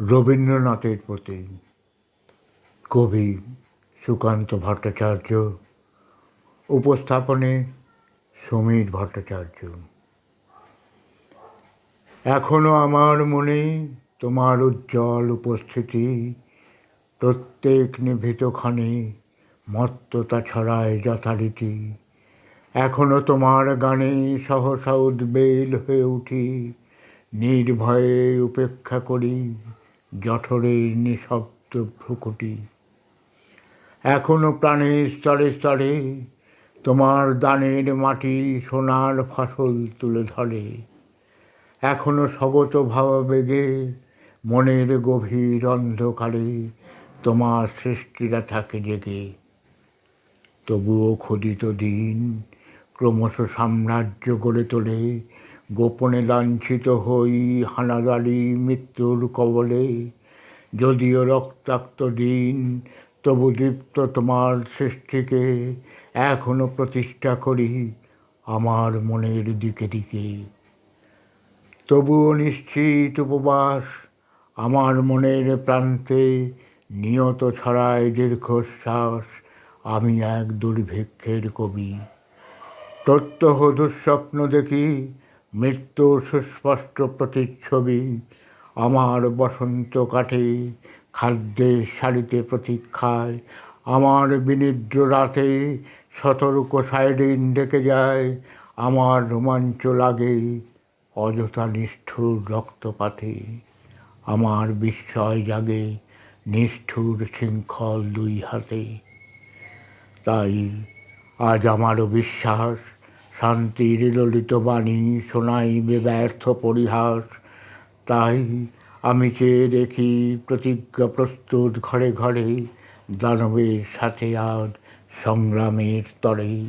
রবীন্দ্রনাথের প্রতি কবি সুকান্ত ভট্টাচার্য, উপস্থাপনে সমীর ভট্টাচার্য। এখনো আমার মনে তোমার উজ্জ্বল উপস্থিতি, প্রত্যেক নিভৃত ক্ষণে মত্ততা ছড়ায় যথারীতি। এখনো তোমার গানে সহসা উদ্বেল হয়ে উঠি, নির্ভয়ে উপেক্ষা করি জঠরের নিঃশব্দ ভ্রুকুটি। এখনো প্রাণের স্তরে স্তরে তোমার দানের মাটি সোনার ফসল তুলে ধরে। এখনো স্বগত ভাবাবেগে মনের গভীর অন্ধকারে তোমার সৃষ্টিরা থাকে জেগে। তবুও ক্ষুদিত দিন ক্রমশ সাম্রাজ্য গড়ে তোলে, গোপনে লাঞ্ছিত হই হানাদারি মৃত্যুর কবলে। যদিও রক্তাক্ত দিন তবু দীপ্ত তোমার সৃষ্টিকে এখনো প্রতিষ্ঠা করি আমার মনের দিকে দিকে। তবুও নিশ্চিত উপবাস আমার মনের প্রান্তে নিয়ত ছড়ায় দীর্ঘশ্বাস, আমি এক দুর্ভিক্ষের কবি। প্রত্যহ দুঃস্বপ্ন দেখি মৃত্যুর সুস্পষ্ট প্রতিচ্ছবি, আমার বসন্ত কাটে খাদ্যের সারিতে প্রতীক্ষায়। আমার বিনিদ্র রাতে সতর্ক সাইরেন ডেকে যায়, আমার রোমাঞ্চ লাগে অযথা নিষ্ঠুর রক্তপাতে। আমার বিস্ময় জাগে নিষ্ঠুর শৃঙ্খল দুই হাতে। তাই আজ আমারও বিশ্বাস শান্তির ললিত বাণী শোনাইবে ব্যর্থ পরিহাস। তাই আমি চেয়ে দেখি প্রতিজ্ঞা প্রস্তুত ঘরে ঘরে, দানবের সাথে আজ সংগ্রামের তরে।